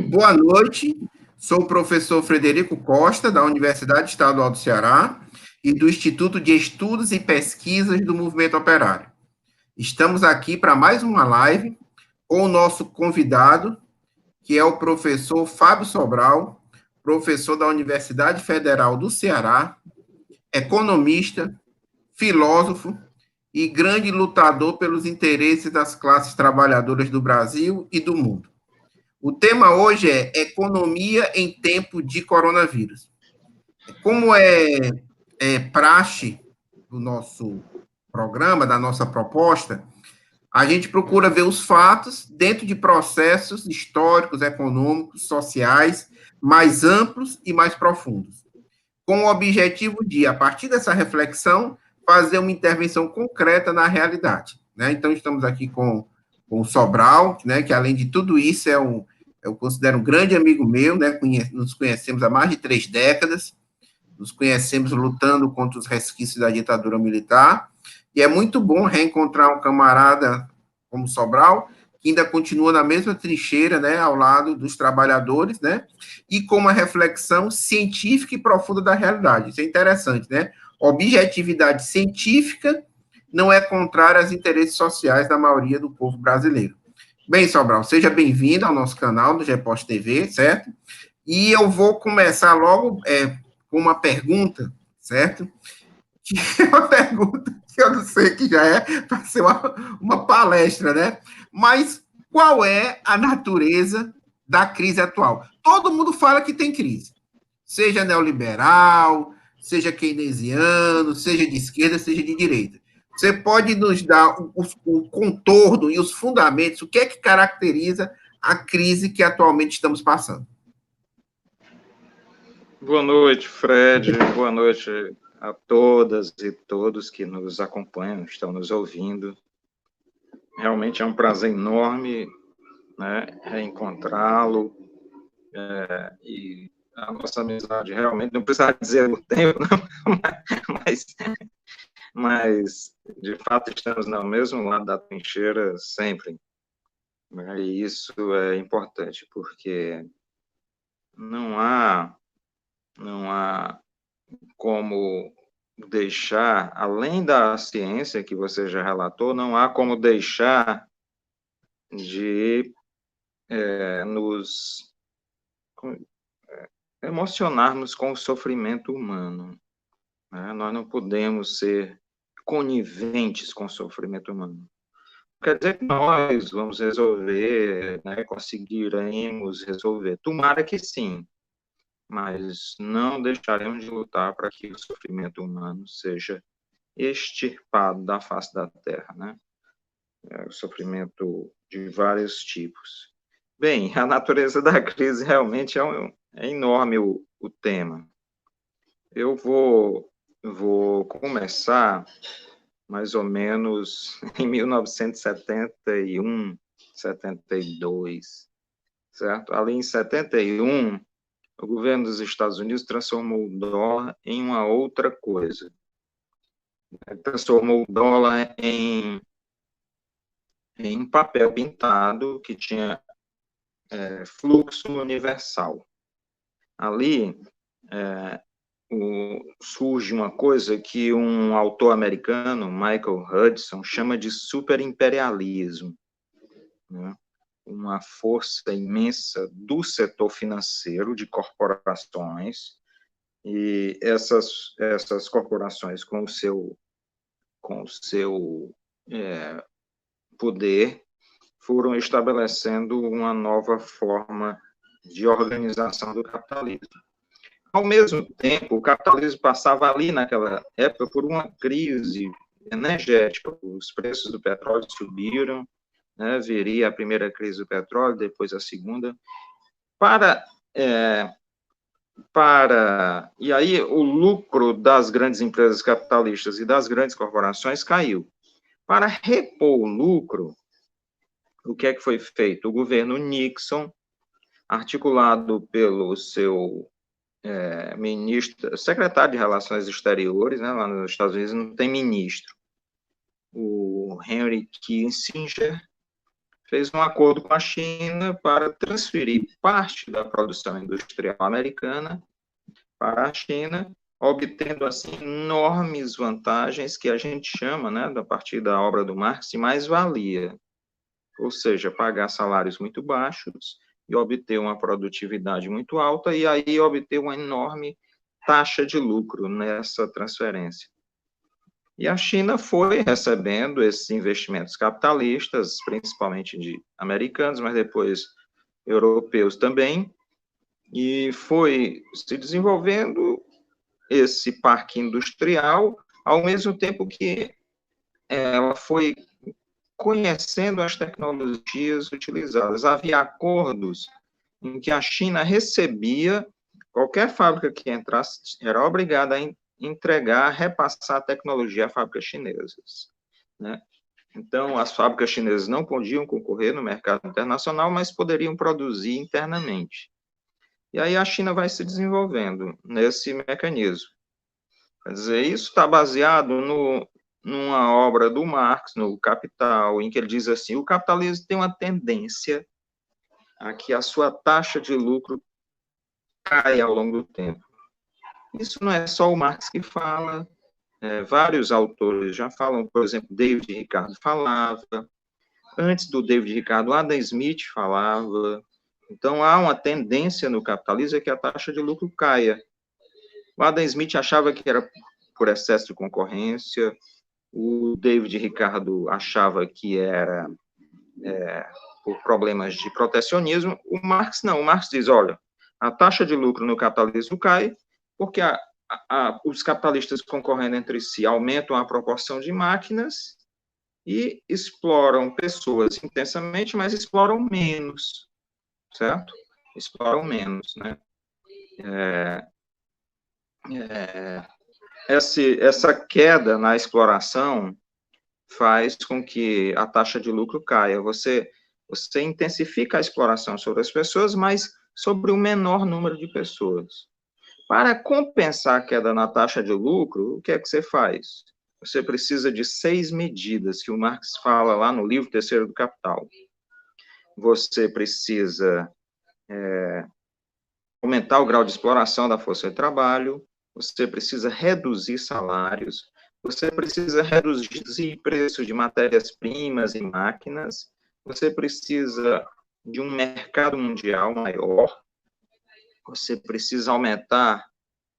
Boa noite, sou o professor Frederico Costa, da Universidade Estadual do Ceará e do Instituto de Estudos e Pesquisas do Movimento Operário. Estamos aqui para mais uma live com o nosso convidado, que é o professor Fábio Sobral, professor da Universidade Federal do Ceará, economista, filósofo e grande lutador pelos interesses das classes trabalhadoras do Brasil e do mundo. O tema hoje é economia em tempo de coronavírus. Como é praxe do nosso programa, da nossa proposta, a gente procura ver os fatos dentro de processos históricos, econômicos, sociais, mais amplos e mais profundos, com o objetivo de, a partir dessa reflexão, fazer uma intervenção concreta na realidade. Né? Então, estamos aqui com o Sobral, né, que, além de tudo isso, eu considero um grande amigo meu, né? Nos conhecemos há mais de 3 décadas, nos conhecemos lutando contra os resquícios da ditadura militar, e é muito bom reencontrar um camarada como Sobral, que ainda continua na mesma trincheira, né, ao lado dos trabalhadores, né, e com uma reflexão científica e profunda da realidade. Isso é interessante, né? Objetividade científica não é contrária aos interesses sociais da maioria do povo brasileiro. Bem, Sobral, seja bem-vindo ao nosso canal do GEPOST TV, certo? E eu vou começar logo com uma pergunta, certo? Que é uma pergunta que eu não sei, que já é para ser uma palestra, né? Mas qual é a natureza da crise atual? Todo mundo fala que tem crise, seja neoliberal, seja keynesiano, seja de esquerda, seja de direita. Você pode nos dar o contorno e os fundamentos, o que é que caracteriza a crise que atualmente estamos passando? Boa noite, Fred. Boa noite a todas e todos que nos acompanham, estão nos ouvindo. Realmente é um prazer enorme, né, reencontrá-lo, e a nossa amizade realmente, não precisa dizer o tempo, não, mas de fato estamos no mesmo lado da trincheira sempre. E isso é importante, porque não há como deixar, além da ciência que você já relatou, não há como deixar de nos emocionarmos com o sofrimento humano. Né? Nós não podemos ser coniventes com o sofrimento humano. Quer dizer que nós vamos resolver, né, conseguiremos resolver. Tomara que sim, mas não deixaremos de lutar para que o sofrimento humano seja extirpado da face da Terra, né? O sofrimento de vários tipos. Bem, a natureza da crise realmente é enorme o tema. Eu vou começar mais ou menos em 1971, 72, certo? Ali em 71, o governo dos Estados Unidos transformou o dólar em uma outra coisa. Transformou o dólar em papel pintado que tinha fluxo universal. Ali surge uma coisa que um autor americano, Michael Hudson, chama de superimperialismo, né? Uma força imensa do setor financeiro, de corporações, e essas corporações com o seu poder foram estabelecendo uma nova forma de organização do capitalismo. Ao mesmo tempo, o capitalismo passava ali, naquela época, por uma crise energética. Os preços do petróleo subiram, né? Viria a primeira crise do petróleo, depois a segunda. E aí o lucro das grandes empresas capitalistas e das grandes corporações caiu. Para repor o lucro, o que é que foi feito? O governo Nixon, articulado pelo seu secretário de Relações Exteriores, né, lá nos Estados Unidos não tem ministro, o Henry Kissinger, fez um acordo com a China para transferir parte da produção industrial americana para a China, obtendo, assim, enormes vantagens que a gente chama, né, a partir da obra do Marx, de mais-valia. Ou seja, pagar salários muito baixos e obter uma produtividade muito alta, e aí obter uma enorme taxa de lucro nessa transferência. E a China foi recebendo esses investimentos capitalistas, principalmente de americanos, mas depois europeus também, e foi se desenvolvendo esse parque industrial, ao mesmo tempo que ela foi conhecendo as tecnologias utilizadas. Havia acordos em que a China recebia, qualquer fábrica que entrasse era obrigada a entregar, repassar a tecnologia a fábricas chinesas, né? Então, as fábricas chinesas não podiam concorrer no mercado internacional, mas poderiam produzir internamente. E aí a China vai se desenvolvendo nesse mecanismo. Quer dizer, isso está baseado numa obra do Marx, no Capital, em que ele diz assim: o capitalismo tem uma tendência a que a sua taxa de lucro caia ao longo do tempo. Isso não é só o Marx que fala, vários autores já falam, por exemplo, David Ricardo falava, antes do David Ricardo, Adam Smith falava. Então, há uma tendência no capitalismo a que a taxa de lucro caia. O Adam Smith achava que era por excesso de concorrência, o David Ricardo achava que era por problemas de protecionismo. O Marx não, o Marx diz, olha, a taxa de lucro no capitalismo cai porque os capitalistas concorrendo entre si aumentam a proporção de máquinas e exploram pessoas intensamente, mas exploram menos, certo? Exploram menos, né? Essa queda na exploração faz com que a taxa de lucro caia. Você intensifica a exploração sobre as pessoas, mas sobre o menor número de pessoas. Para compensar a queda na taxa de lucro, o que é que você faz? Você precisa de 6 medidas que o Marx fala lá no livro Terceiro do Capital. Você precisa aumentar o grau de exploração da força de trabalho, você precisa reduzir salários, você precisa reduzir preços de matérias-primas e máquinas, você precisa de um mercado mundial maior, você precisa aumentar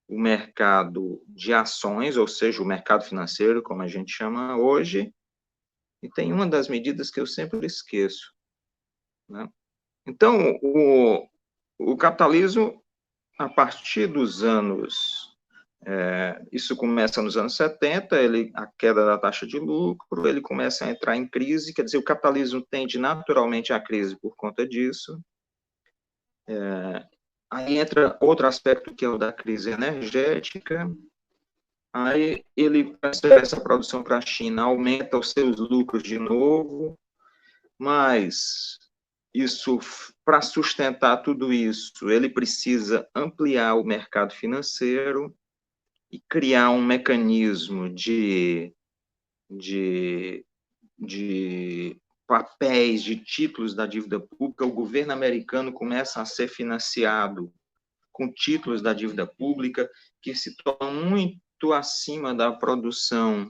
o mercado de ações, ou seja, o mercado financeiro, como a gente chama hoje, e tem uma das medidas que eu sempre esqueço, né? Então, o capitalismo, a partir dos anos, isso começa nos anos 70, a queda da taxa de lucro, ele começa a entrar em crise, quer dizer, o capitalismo tende naturalmente à crise por conta disso. Aí entra outro aspecto que é o da crise energética, aí ele transfere essa produção para a China, aumenta os seus lucros de novo, mas isso, para sustentar tudo isso, ele precisa ampliar o mercado financeiro e criar um mecanismo de papéis, de títulos da dívida pública. O governo americano começa a ser financiado com títulos da dívida pública, que se tornam muito acima da produção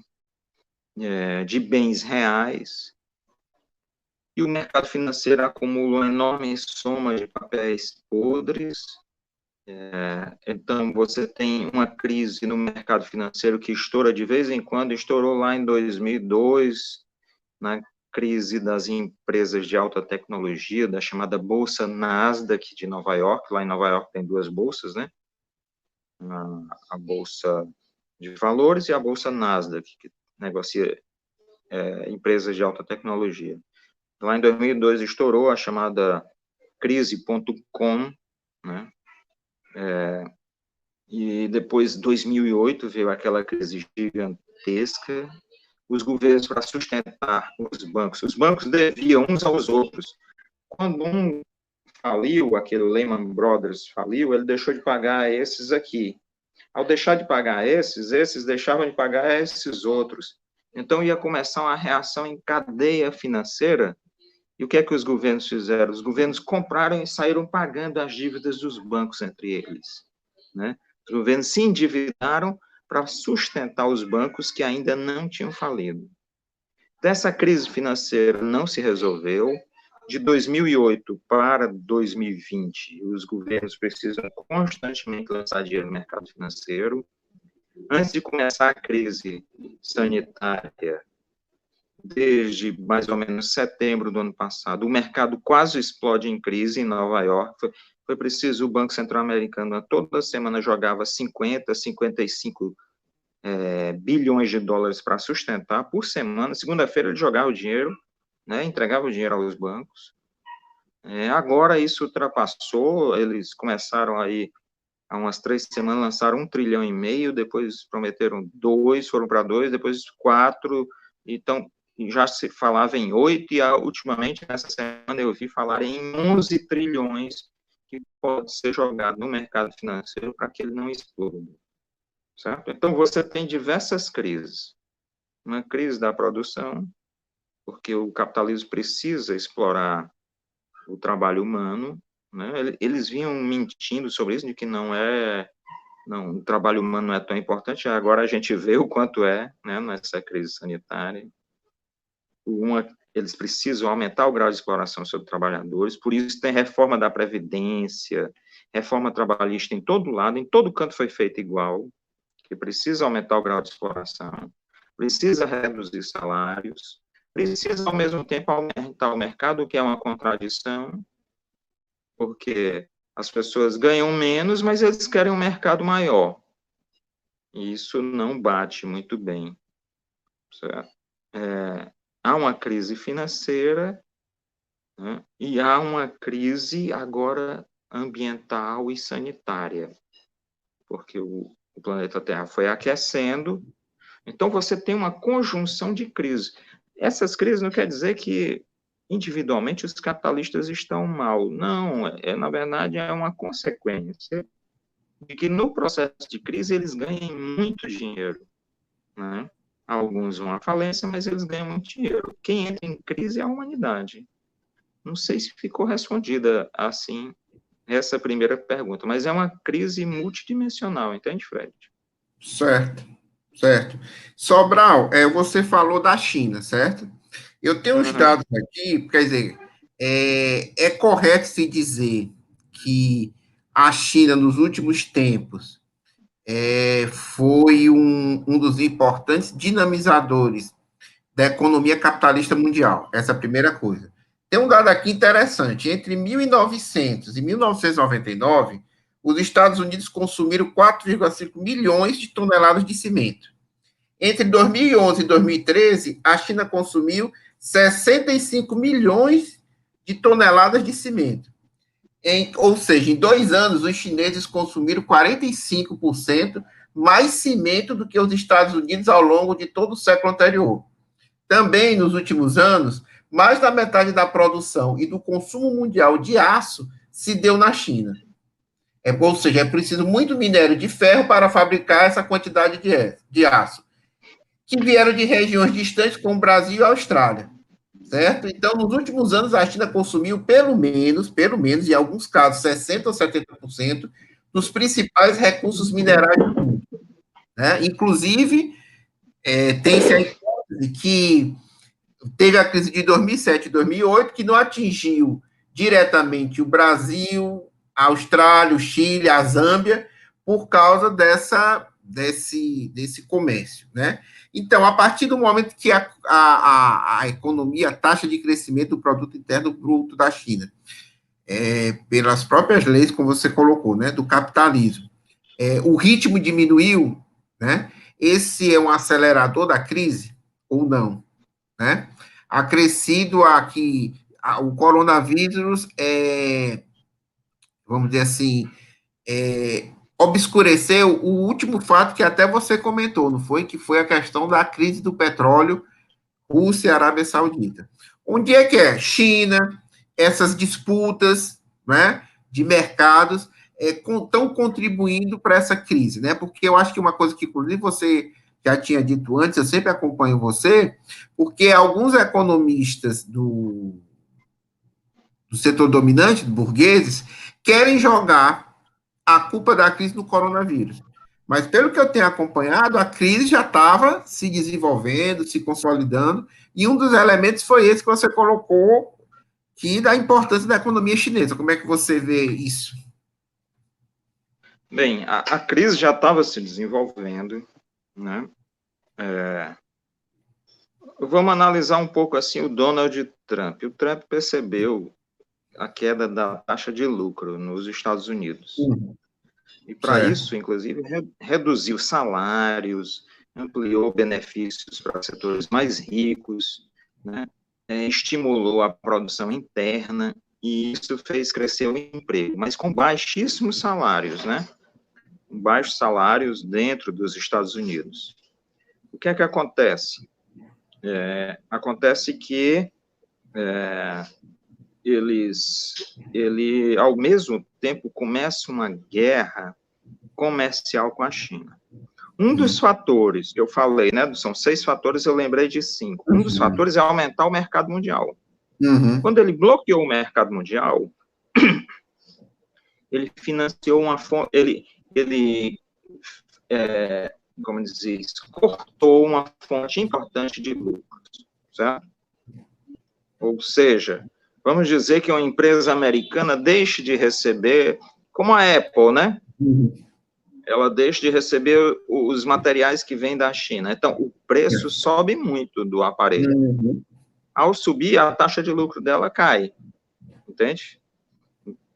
de bens reais, e o mercado financeiro acumula uma enorme soma de papéis podres. Então, você tem uma crise no mercado financeiro que estoura de vez em quando, estourou lá em 2002, na crise das empresas de alta tecnologia, da chamada Bolsa Nasdaq de Nova York. Lá em Nova York tem duas bolsas, né? A Bolsa de Valores e a Bolsa Nasdaq, que negocia empresas de alta tecnologia. Lá em 2002 estourou a chamada crise.com, né? E depois, 2008, veio aquela crise gigantesca. Os governos, para sustentar os bancos deviam uns aos outros. Quando um faliu, aquele Lehman Brothers faliu, ele deixou de pagar esses aqui. Ao deixar de pagar esses deixavam de pagar esses outros. Então, ia começar uma reação em cadeia financeira E o que é que os governos fizeram? Os governos compraram e saíram pagando as dívidas dos bancos entre eles, né? Os governos se endividaram para sustentar os bancos que ainda não tinham falido. Dessa crise financeira não se resolveu. De 2008 para 2020, os governos precisam constantemente lançar dinheiro no mercado financeiro. Antes de começar a crise sanitária, desde mais ou menos setembro do ano passado, o mercado quase explode em crise em Nova York. Foi preciso, o Banco Central Americano toda semana jogava 50, 55 bilhões de dólares para sustentar por semana. Segunda-feira ele jogava o dinheiro, né, entregava o dinheiro aos bancos. Agora isso ultrapassou, eles começaram aí, há umas 3 semanas, lançaram 1,5 trilhão, depois prometeram 2, foram para 2, depois 4, então já se falava em 8, e ultimamente, nessa semana, eu vi falar em 11 trilhões que pode ser jogado no mercado financeiro para que ele não exploda. Certo? Então, você tem diversas crises. Uma crise da produção, porque o capitalismo precisa explorar o trabalho humano, né? Eles vinham mentindo sobre isso, de que o trabalho humano não é tão importante, agora a gente vê o quanto é, né, nessa crise sanitária. Eles precisam aumentar o grau de exploração sobre trabalhadores, por isso tem reforma da Previdência, reforma trabalhista em todo lado, em todo canto foi feito igual, que precisa aumentar o grau de exploração, precisa reduzir salários, precisa, ao mesmo tempo, aumentar o mercado, o que é uma contradição, porque as pessoas ganham menos, mas eles querem um mercado maior. E isso não bate muito bem. Certo? Há uma crise financeira, né, e há uma crise agora ambiental e sanitária, porque o planeta Terra foi aquecendo. Então, você tem uma conjunção de crises. Essas crises não quer dizer que, individualmente, os capitalistas estão mal. Não, na verdade, é uma consequência de que, no processo de crise, eles ganhem muito dinheiro, né? Alguns vão à falência, mas eles ganham muito dinheiro. Quem entra em crise é a humanidade. Não sei se ficou respondida assim essa primeira pergunta, mas é uma crise multidimensional, entende, Fred? Certo, certo. Sobral, você falou da China, certo? Eu tenho os dados aqui, quer dizer, é correto se dizer que a China, nos últimos tempos, foi um dos importantes dinamizadores da economia capitalista mundial. Essa é a primeira coisa. Tem um dado aqui interessante. Entre 1900 e 1999, os Estados Unidos consumiram 4,5 milhões de toneladas de cimento. Entre 2011 e 2013, a China consumiu 65 milhões de toneladas de cimento. Ou seja, em 2 anos, os chineses consumiram 45% mais cimento do que os Estados Unidos ao longo de todo o século anterior. Também, nos últimos anos, mais da metade da produção e do consumo mundial de aço se deu na China. Ou seja, é preciso muito minério de ferro para fabricar essa quantidade de aço, que vieram de regiões distantes como Brasil e Austrália. Certo? Então, nos últimos anos, a China consumiu pelo menos, em alguns casos, 60% ou 70% dos principais recursos minerais do mundo. Né? Inclusive, tem-se a hipótese que teve a crise de 2007 e 2008, que não atingiu diretamente o Brasil, a Austrália, o Chile, a Zâmbia, por causa desse comércio, né? Então, a partir do momento que a economia, a taxa de crescimento do produto interno bruto da China, pelas próprias leis, como você colocou, né, do capitalismo, o ritmo diminuiu, né? Esse é um acelerador da crise ou não, né? Acrescido aqui, o coronavírus vamos dizer assim, obscureceu o último fato que até você comentou, não foi? Que foi a questão da crise do petróleo, Rússia e Arábia Saudita. Onde é que é? China, essas disputas, né, de mercados estão contribuindo para essa crise, né? Porque eu acho que uma coisa que, inclusive, você já tinha dito antes, eu sempre acompanho você, porque alguns economistas do setor dominante, dos burgueses, querem jogar a culpa da crise no coronavírus. Mas, pelo que eu tenho acompanhado, a crise já estava se desenvolvendo, se consolidando, e um dos elementos foi esse que você colocou, que da importância da economia chinesa. Como é que você vê isso? Bem, a crise já estava se desenvolvendo, né? Vamos analisar um pouco assim o Donald Trump. O Trump percebeu a queda da taxa de lucro nos Estados Unidos. E para isso, inclusive, reduziu salários, ampliou benefícios para setores mais ricos, né? Estimulou a produção interna, e isso fez crescer o emprego, mas com baixíssimos salários, né? Baixos salários dentro dos Estados Unidos. O que é que acontece? Acontece que ele, ao mesmo tempo, começa uma guerra comercial com a China. Um dos fatores que eu falei, né, são 6 fatores, eu lembrei de 5. Um dos fatores é aumentar o mercado mundial. Quando ele bloqueou o mercado mundial, ele financiou uma fonte, como dizer isso, cortou uma fonte importante de lucros, certo? Ou seja, vamos dizer que uma empresa americana deixe de receber, como a Apple, né? Ela deixa de receber os materiais que vêm da China. Então, o preço sobe muito do aparelho. Ao subir, a taxa de lucro dela cai. Entende?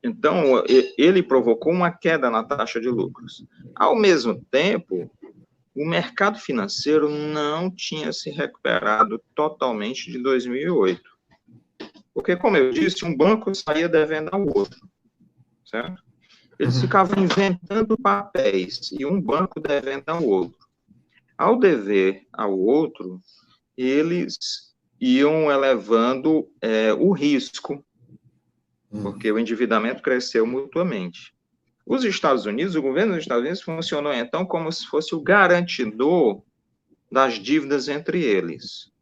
Então, ele provocou uma queda na taxa de lucros. Ao mesmo tempo, o mercado financeiro não tinha se recuperado totalmente de 2008. Porque, como eu disse, um banco saía devendo ao outro. Certo? Eles ficavam inventando papéis, e um banco devendo ao outro. Ao dever ao outro, eles iam elevando o risco, porque o endividamento cresceu mutuamente. Os Estados Unidos, o governo dos Estados Unidos funcionou, então, como se fosse o garantidor das dívidas entre eles.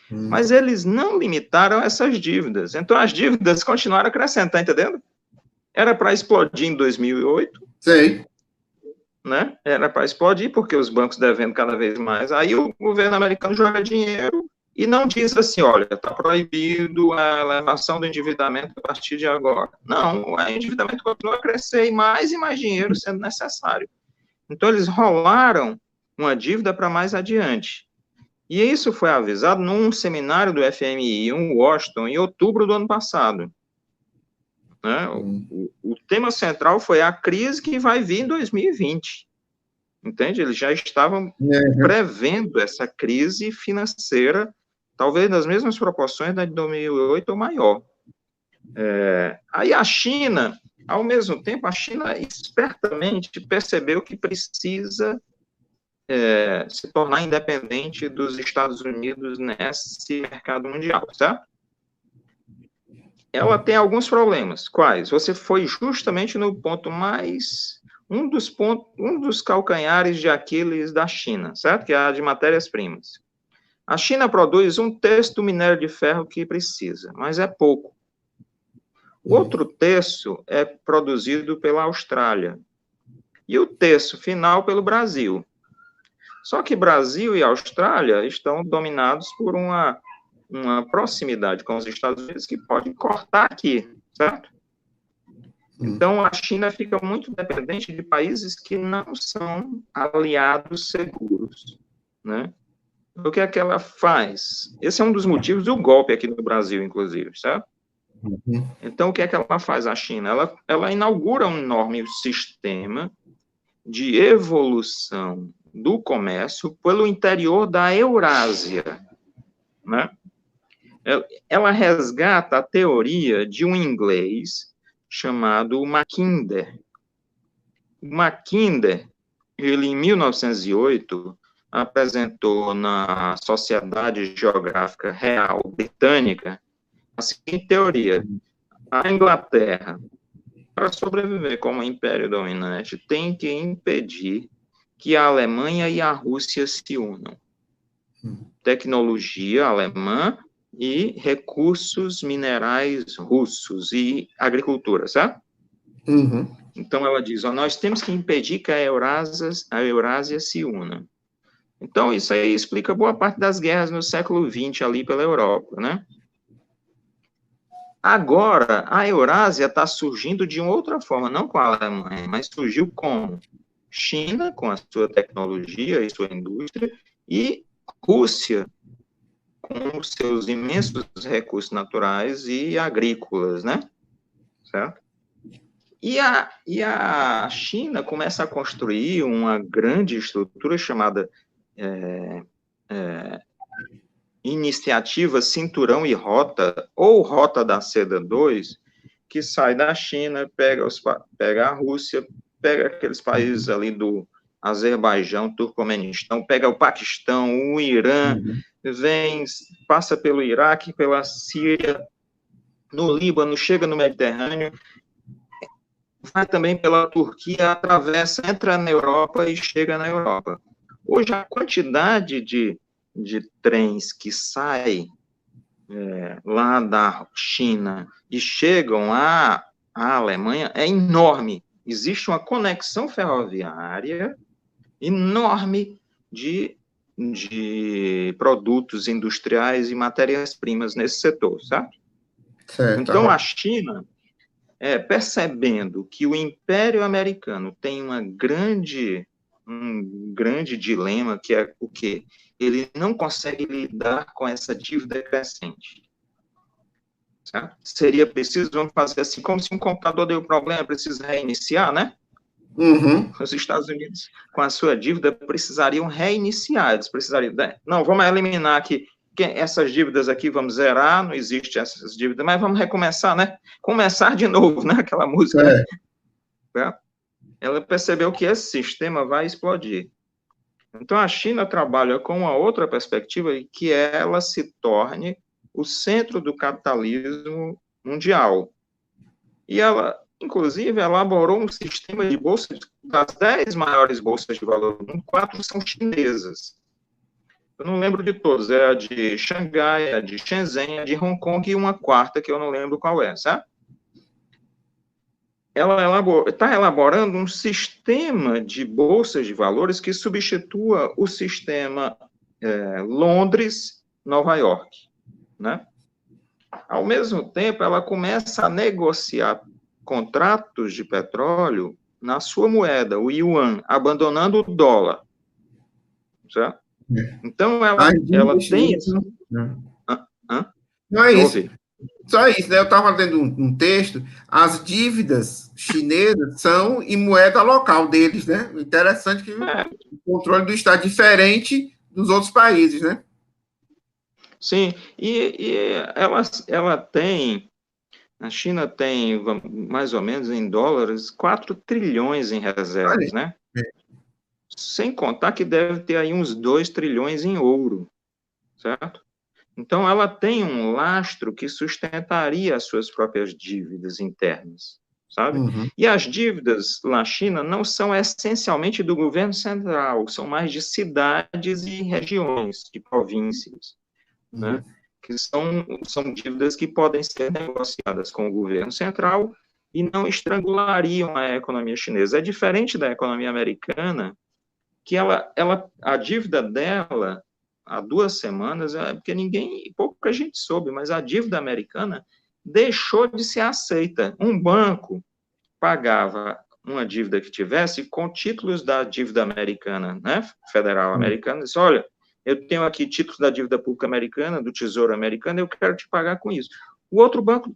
Mas eles não limitaram essas dívidas. Então, as dívidas continuaram crescendo, tá entendendo? Era para explodir em 2008. Sei. Né? Era para explodir, porque os bancos devendo cada vez mais. Aí o governo americano joga dinheiro e não diz assim, olha, está proibido a elevação do endividamento a partir de agora. Não, o endividamento continua a crescer e mais dinheiro sendo necessário. Então, eles rolaram uma dívida para mais adiante. E isso foi avisado num seminário do FMI em Washington, em outubro do ano passado. Né? O tema central foi a crise que vai vir em 2020. Entende? Eles já estavam prevendo essa crise financeira, talvez nas mesmas proporções da de 2008 ou maior. Aí a China, ao mesmo tempo, a China espertamente percebeu que precisa se tornar independente dos Estados Unidos nesse mercado mundial, certo? Ela tem alguns problemas. Quais? Você foi justamente no ponto mais... Um dos calcanhares de Aquiles da China, certo? Que é a de matérias-primas. A China produz 1/3 do minério de ferro que precisa, mas é pouco. Outro terço é produzido pela Austrália. E o terço final pelo Brasil. Só que Brasil e Austrália estão dominados por uma proximidade com os Estados Unidos que pode cortar aqui, certo? Então, a China fica muito dependente de países que não são aliados seguros, né? O que é que ela faz? Esse é um dos motivos do golpe aqui no Brasil, inclusive, certo? Então, o que é que ela faz, a China? Ela inaugura um enorme sistema de evolução do comércio pelo interior da Eurásia, né? Ela resgata a teoria de um inglês chamado Mackinder. O Mackinder, ele, em 1908, apresentou na Sociedade Geográfica Real Britânica a seguinte teoria: a Inglaterra, para sobreviver como império dominante, tem que impedir que a Alemanha e a Rússia se unam. Tecnologia alemã e recursos minerais russos e agricultura, certo? Uhum. Então, ela diz, ó, nós temos que impedir que a Eurásia se una. Então, isso aí explica boa parte das guerras no século XX ali pela Europa, né? Agora, a Eurásia está surgindo de uma outra forma, não com a Alemanha, mas surgiu com China, com a sua tecnologia e sua indústria, e Rússia, com os seus imensos recursos naturais e agrícolas, né? Certo? E a China começa a construir uma grande estrutura chamada Iniciativa Cinturão e Rota, ou Rota da Seda 2, que sai da China, pega a Rússia, pega aqueles países ali do Azerbaijão, Turcomenistão, pega o Paquistão, o Irã, vem, passa pelo Iraque, pela Síria, no Líbano, chega no Mediterrâneo, vai também pela Turquia, atravessa, entra na Europa e chega na Europa. Hoje, a quantidade de trens que saem lá da China e chegam à Alemanha é enorme. Existe uma conexão ferroviária enorme de produtos industriais e matérias-primas nesse setor, certo? Então, a China, percebendo que o Império Americano tem um grande dilema, que é o quê? Ele não consegue lidar com essa dívida crescente. Certo? Seria preciso, vamos fazer assim, como se um computador deu problema, precisa reiniciar, né? Uhum. Os Estados Unidos, com a sua dívida, precisariam reiniciar, eles precisariam, não, vamos eliminar aqui, essas dívidas aqui, vamos zerar, não existe essas dívidas, mas vamos recomeçar, né? Começar de novo, né? Aquela música, né? Ela percebeu que esse sistema vai explodir. Então, a China trabalha com uma outra perspectiva, que ela se torne o centro do capitalismo mundial. E ela, inclusive, elaborou um sistema de bolsas, das 10 maiores bolsas de valor do mundo, 4 são chinesas. Eu não lembro de todas, é a de Xangai, a de Shenzhen, a de Hong Kong e uma quarta que eu não lembro qual é, sabe? Ela está elaborando um sistema de bolsas de valores que substitua o sistema Londres-Nova York, né? Ao mesmo tempo, ela começa a negociar contratos de petróleo na sua moeda, o yuan, abandonando o dólar, certo? Então, ela tem... Não é isso. Só isso, né? Eu estava lendo um texto, as dívidas chinesas são em moeda local deles, né? Interessante que o controle do Estado é diferente dos outros países, né? Sim, e ela tem, a China tem, mais ou menos em dólares, 4 trilhões em reservas, né? Sem contar que deve ter aí uns 2 trilhões em ouro, certo? Então, ela tem um lastro que sustentaria as suas próprias dívidas internas, sabe? E as dívidas na China não são essencialmente do governo central, são mais de cidades e regiões, de províncias, né? Que são dívidas que podem ser negociadas com o governo central e não estrangulariam a economia chinesa. É diferente da economia americana, que a dívida dela há 2 semanas, porque pouca gente soube, mas a dívida americana deixou de ser aceita. Um banco pagava uma dívida que tivesse com títulos da dívida americana, né, federal americana, disse, olha, eu tenho aqui títulos da dívida pública americana, do Tesouro americano, eu quero te pagar com isso. O outro banco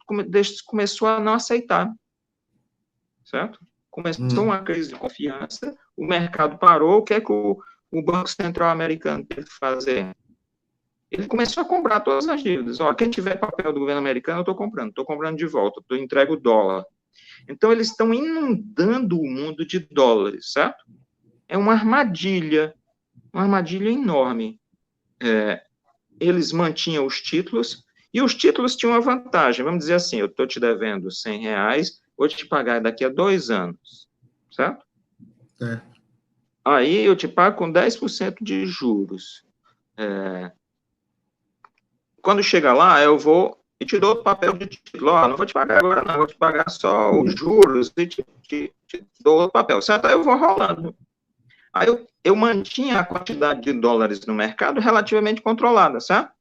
começou a não aceitar, certo? Começou uma crise de confiança, o mercado parou, o que é que o Banco Central americano teve que fazer? Ele começou a comprar todas as dívidas. Ó, quem tiver papel do governo americano, eu estou comprando de volta, eu entrego dólar. Então, eles estão inundando o mundo de dólares, certo? É uma armadilha enorme. Eles mantinham os títulos, e os títulos tinham uma vantagem. Vamos dizer assim, eu estou te devendo R$100, vou te pagar daqui a 2 anos, certo? Aí eu te pago com 10% de juros. quando chega lá, eu vou e te dou o papel de título. Ó, não vou te pagar agora, não, vou te pagar só os juros e te dou o papel, certo? Aí eu vou rolando. Aí eu mantinha a quantidade de dólares no mercado relativamente controlada, certo?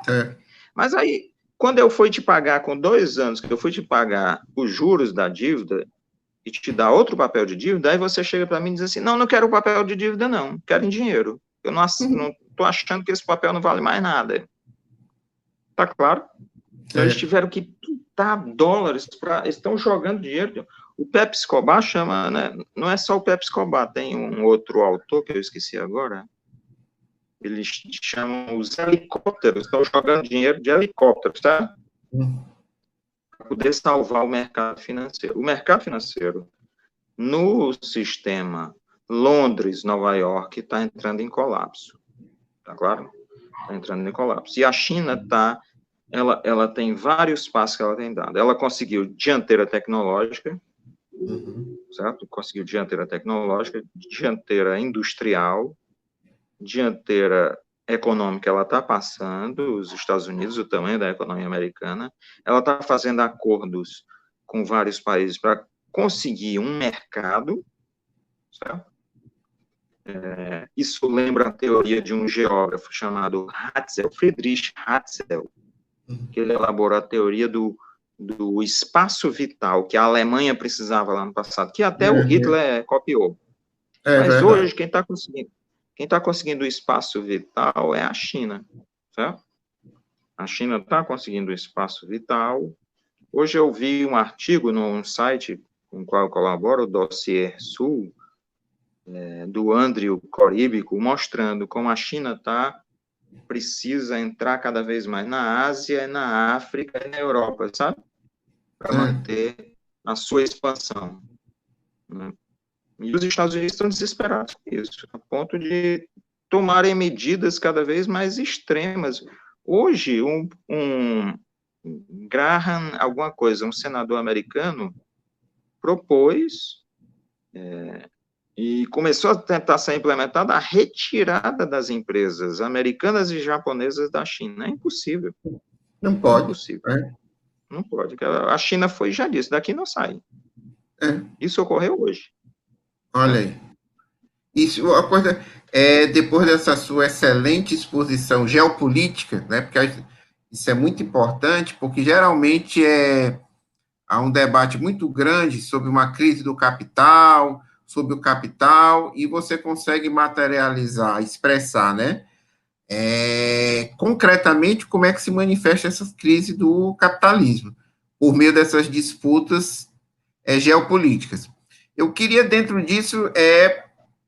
É. Mas aí, quando eu fui te pagar com 2 anos, que eu fui te pagar os juros da dívida e te dar outro papel de dívida, aí você chega para mim e diz assim, não, não quero papel de dívida, não, quero em dinheiro. Eu não estou achando que esse papel não vale mais nada. Tá claro? Então, eles tiveram que pintar dólares para... Estão jogando dinheiro. O Pepe Escobar chama, né? Não é só o Pepe Escobar, tem um outro autor que eu esqueci agora. Eles chamam os helicópteros, estão jogando dinheiro de helicópteros, tá? Para poder salvar o mercado financeiro. O mercado financeiro, no sistema Londres, Nova York, está entrando em colapso. Tá claro? Está entrando em colapso. E a China está... Ela tem vários passos que ela tem dado. Ela conseguiu dianteira tecnológica, certo? Conseguiu dianteira tecnológica, dianteira industrial, dianteira econômica, ela está passando, os Estados Unidos, o tamanho da economia americana, ela está fazendo acordos com vários países para conseguir um mercado, certo? Isso lembra a teoria de um geógrafo chamado Hatzel, Friedrich Hatzel, que ele elaborou a teoria do espaço vital, que a Alemanha precisava lá no passado, que até o Hitler copiou. Mas verdade. hoje, quem está conseguindo o espaço vital é a China, certo? A China está conseguindo o espaço vital. Hoje eu vi um artigo num site com o qual eu colaboro, o Dossier Sul, do Andrew Coríbico, mostrando como a China precisa entrar cada vez mais na Ásia, na África e na Europa, sabe? Para manter a sua expansão. Né? E os Estados Unidos estão desesperados com isso, a ponto de tomarem medidas cada vez mais extremas. Hoje, Graham, alguma coisa, um senador americano, propôs e começou a tentar ser implementada a retirada das empresas americanas e japonesas da China. É impossível. Não pode. É impossível. Não pode. A China já disse, daqui não sai. Isso ocorreu hoje. Olha aí. Isso, a coisa depois dessa sua excelente exposição geopolítica, né? Porque isso é muito importante, porque geralmente há um debate muito grande sobre uma crise do capital, sobre o capital, e você consegue materializar, expressar, né? Concretamente, como é que se manifesta essa crise do capitalismo, por meio dessas disputas geopolíticas. Eu queria, dentro disso,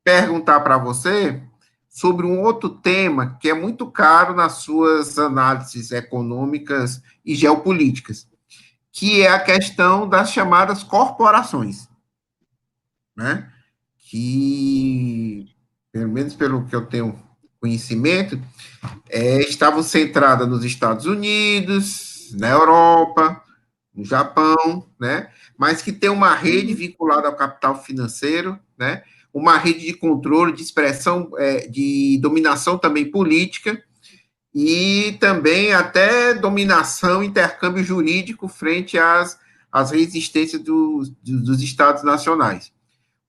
perguntar para você sobre um outro tema que é muito caro nas suas análises econômicas e geopolíticas, que é a questão das chamadas corporações, né? Que, pelo menos pelo que eu tenho conhecimento, estavam centradas nos Estados Unidos, na Europa, no Japão, né? Mas que tem uma rede vinculada ao capital financeiro, né? Uma rede de controle, de expressão, de dominação também política, e também até dominação, intercâmbio jurídico frente às resistências dos Estados nacionais.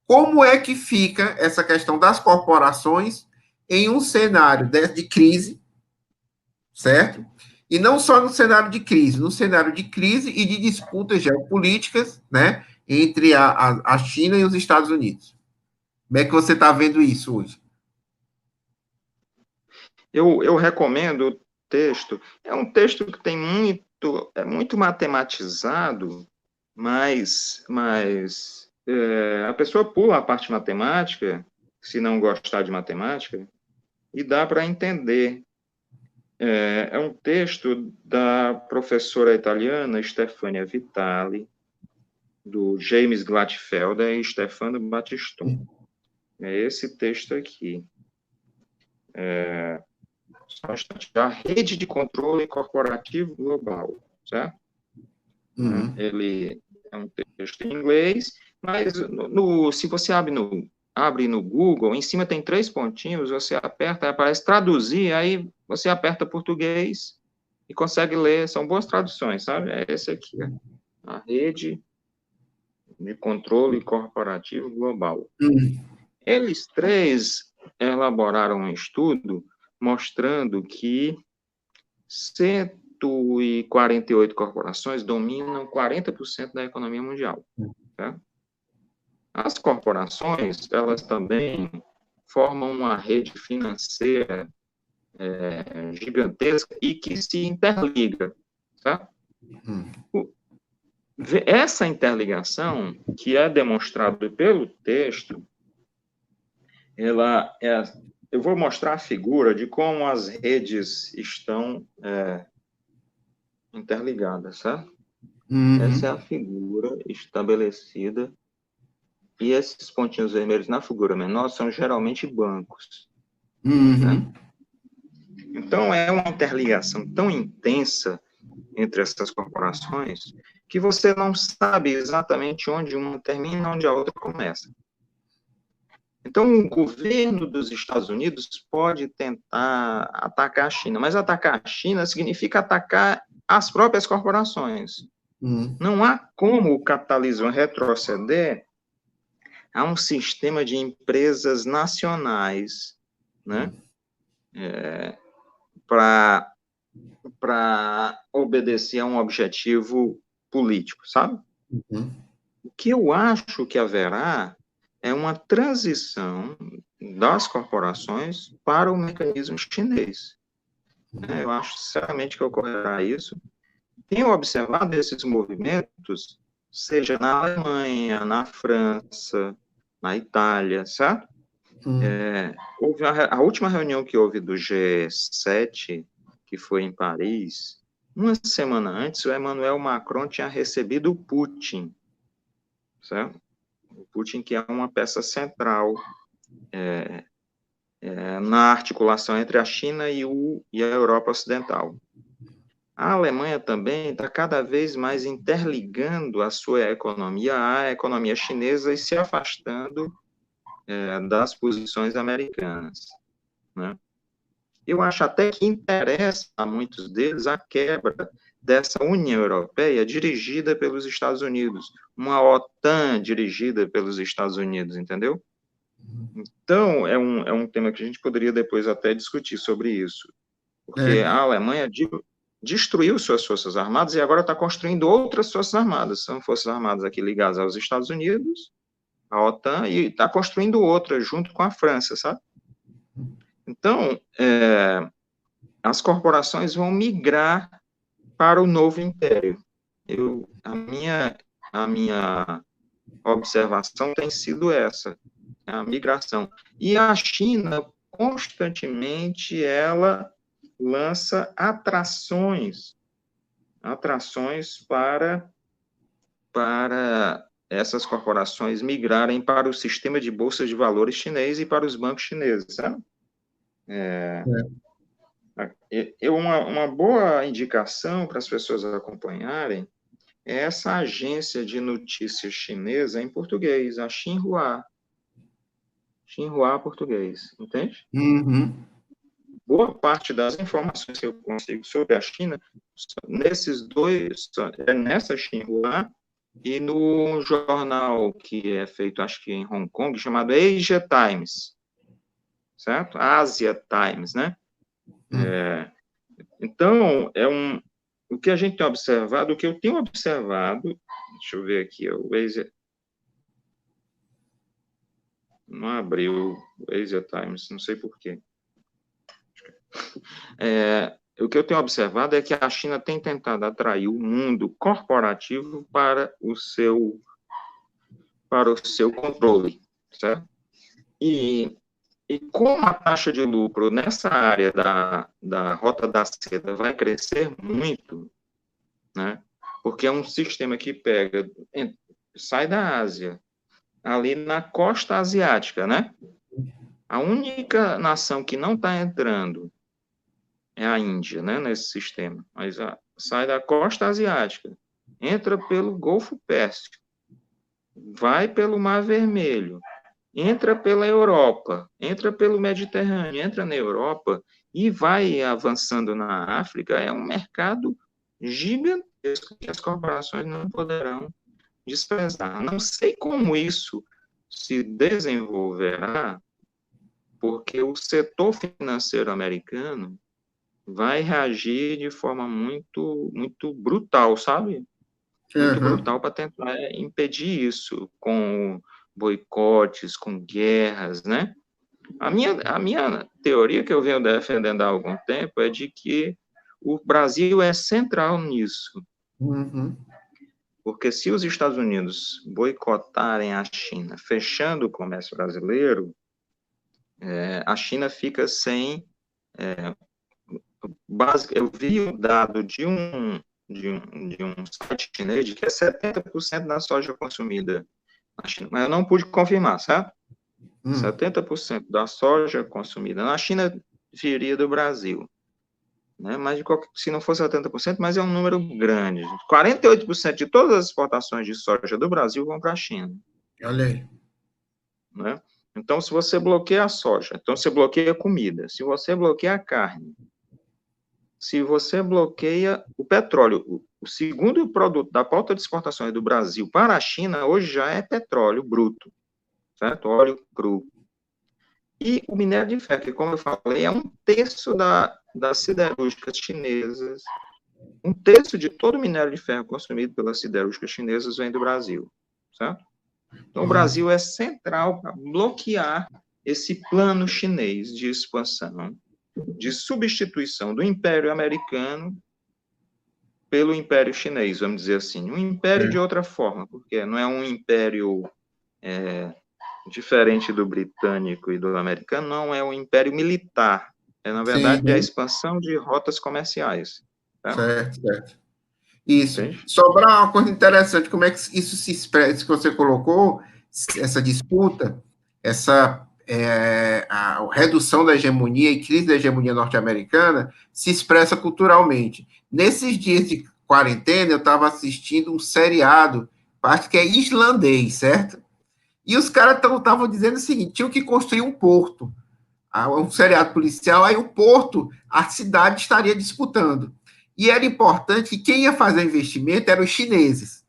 Como é que fica essa questão das corporações em um cenário de crise, certo? E não só no cenário de crise, no cenário de crise e de disputas geopolíticas, né, entre a China e os Estados Unidos. Como é que você está vendo isso hoje? Eu recomendo o texto. É um texto que tem muito matematizado, mas a pessoa pula a parte matemática, se não gostar de matemática, e dá para entender. É um texto da professora italiana Stefania Vitali, do James Glatfelder e Stefano Battistoni. É esse texto aqui. A rede de controle corporativo global, certo? Ele é um texto em inglês, mas se você abre no Google, em cima tem 3 pontinhos, você aperta, aparece traduzir, aí você aperta português, e consegue ler, são boas traduções, sabe? É esse aqui, a Rede de Controle Corporativo Global. Eles três elaboraram um estudo mostrando que 148 corporações dominam 40% da economia mundial. Tá? As corporações, elas também formam uma rede financeira gigantesca e que se interliga. Tá? Essa interligação, que é demonstrada pelo texto, eu vou mostrar a figura de como as redes estão interligadas, certo? Essa é a figura estabelecida, e esses pontinhos vermelhos na figura menor são geralmente bancos. Né? Então, é uma interligação tão intensa entre essas corporações que você não sabe exatamente onde uma termina e onde a outra começa. Então, o governo dos Estados Unidos pode tentar atacar a China, mas atacar a China significa atacar as próprias corporações. Não há como o capitalismo retroceder a um sistema de empresas nacionais, né, para obedecer a um objetivo político, sabe? O que eu acho que haverá é uma transição das corporações para o mecanismo chinês. Eu acho, sinceramente, que ocorrerá isso. Tenho observado esses movimentos, seja na Alemanha, na França, na Itália, certo? Houve a última reunião que houve do G7, que foi em Paris, uma semana antes, o Emmanuel Macron tinha recebido o Putin, certo? O Putin, que é uma peça central na articulação entre a China e a Europa Ocidental. A Alemanha também está cada vez mais interligando a sua economia à economia chinesa e se afastando das posições americanas. Né? Eu acho até que interessa a muitos deles a quebra dessa União Europeia dirigida pelos Estados Unidos, uma OTAN dirigida pelos Estados Unidos, entendeu? Então, é um tema que a gente poderia depois até discutir sobre isso, porque a Alemanha destruiu suas forças armadas e agora está construindo outras forças armadas, são forças armadas aqui ligadas aos Estados Unidos, a OTAN, e está construindo outras junto com a França, sabe? Então, as corporações vão migrar para o novo império. A minha observação tem sido essa, a migração. E a China, constantemente, ela lança atrações para essas corporações migrarem para o sistema de bolsas de valores chinês e para os bancos chineses, sabe? Uma boa indicação para as pessoas acompanharem é essa agência de notícias chinesa em português, a Xinhua. Xinhua português, entende? Boa parte das informações que eu consigo sobre a China, nessa Xinhua e no jornal que é feito, acho que em Hong Kong, chamado Asia Times, certo? Asia Times, né? Então, o que a gente tem observado, o que eu tenho observado, deixa eu ver aqui, o Asia, não abriu o Asia Times, não sei por quê. O que eu tenho observado é que a China tem tentado atrair o mundo corporativo para o seu controle, certo? E como a taxa de lucro nessa área da Rota da Seda vai crescer muito, né? Porque é um sistema que sai da Ásia, ali na costa asiática, né? A única nação que não está entrando é a Índia, né, nesse sistema. Mas sai da costa asiática, entra pelo Golfo Pérsico, vai pelo Mar Vermelho, entra pela Europa, entra pelo Mediterrâneo, entra na Europa e vai avançando na África, é um mercado gigantesco que as corporações não poderão desprezar. Não sei como isso se desenvolverá, porque o setor financeiro americano vai reagir de forma muito brutal, sabe? Muito Uhum. brutal para tentar impedir isso, com boicotes, com guerras, né? A minha teoria que eu venho defendendo há algum tempo é de que o Brasil é central nisso, Uhum. porque se os Estados Unidos boicotarem a China, fechando o comércio brasileiro, a China fica sem eu vi o dado de um site chinês de que é 70% da soja consumida na China, mas eu não pude confirmar, certo? Uhum. 70% da soja consumida na China viria do Brasil, né? Mas se não for 70%, mas é um número grande. 48% de todas as exportações de soja do Brasil vão para a China, Olha aí. né? Então, se você bloqueia a soja, então você bloqueia a comida. Se você bloqueia a carne, se você bloqueia o petróleo, o segundo produto da pauta de exportações do Brasil para a China hoje já é petróleo bruto, certo? Óleo cru. E o minério de ferro, que, como eu falei, é um terço das siderúrgicas chinesas, um terço de todo o minério de ferro consumido pelas siderúrgicas chinesas vem do Brasil, certo? Então, o Uhum. Brasil é central para bloquear esse plano chinês de expansão, de substituição do Império Americano pelo Império Chinês, vamos dizer assim. Um império de É. outra forma, porque não é um império diferente do britânico e do americano, não é um império militar. Na verdade, é a Sim, expansão de rotas comerciais. Tá? certo, certo. Isso. Entende? Sobrar uma coisa interessante, como é que isso se expressa, que você colocou, essa disputa, essa a redução da hegemonia e crise da hegemonia norte-americana se expressa culturalmente. Nesses dias de quarentena, eu estava assistindo um seriado, acho que é islandês, certo? E os caras estavam dizendo o seguinte: tinham que construir um porto, um seriado policial, aí o porto, a cidade estaria disputando. E era importante que quem ia fazer o investimento eram os chineses.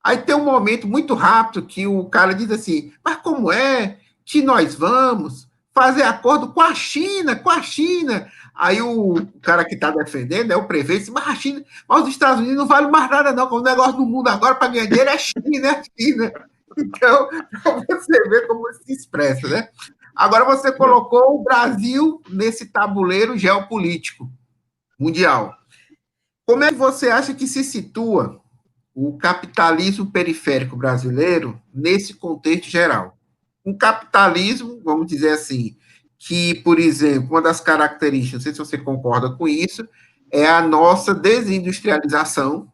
Aí tem um momento muito rápido que o cara diz assim: mas como é que nós vamos fazer acordo com a China, com a China? Aí o cara que está defendendo, o prefeito, diz: mas a China, mas os Estados Unidos não valem mais nada, não. O negócio do mundo agora para ganhar dinheiro é China, é China. Então, para você ver como se expressa, né? Agora você colocou o Brasil nesse tabuleiro geopolítico mundial. Como é que você acha que se situa o capitalismo periférico brasileiro nesse contexto geral? Um capitalismo, vamos dizer assim, que, por exemplo, uma das características, não sei se você concorda com isso, é a nossa desindustrialização,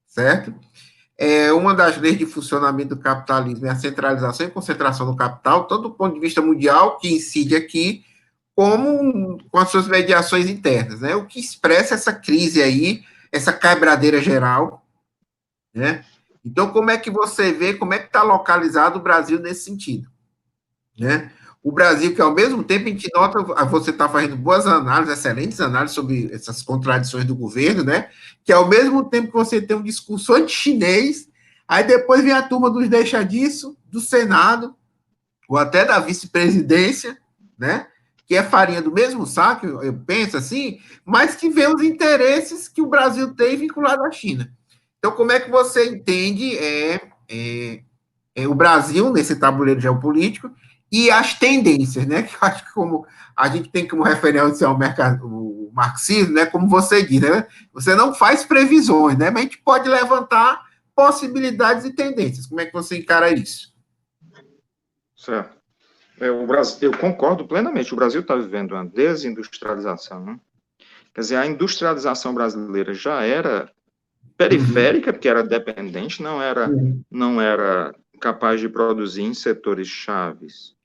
certo? Uma das leis de funcionamento do capitalismo é a centralização e concentração do capital, tanto do ponto de vista mundial, que incide aqui, como com as suas mediações internas, né? O que expressa essa crise aí, essa quebradeira geral, né? Então, como é que você vê, como é que está localizado o Brasil nesse sentido, né? O Brasil, que ao mesmo tempo a gente nota, você está fazendo boas análises, excelentes análises sobre essas contradições do governo, né? Que ao mesmo tempo que você tem um discurso anti-chinês, aí depois vem a turma dos deixa disso, do Senado, ou até da vice-presidência, né? Que é farinha do mesmo saco, eu penso assim, mas que vê os interesses que o Brasil tem vinculado à China. Então, como é que você entende o Brasil nesse tabuleiro geopolítico e as tendências, né? Que eu acho que como a gente tem como referência o marxismo, né? Como você diz, né? Você não faz previsões, né? Mas a gente pode levantar possibilidades e tendências. Como é que você encara isso? Certo. O Brasil, eu concordo plenamente. O Brasil está vivendo uma desindustrialização, né? Quer dizer, a industrialização brasileira já era Uhum. periférica, porque era dependente, Uhum. não era capaz de produzir em setores chaves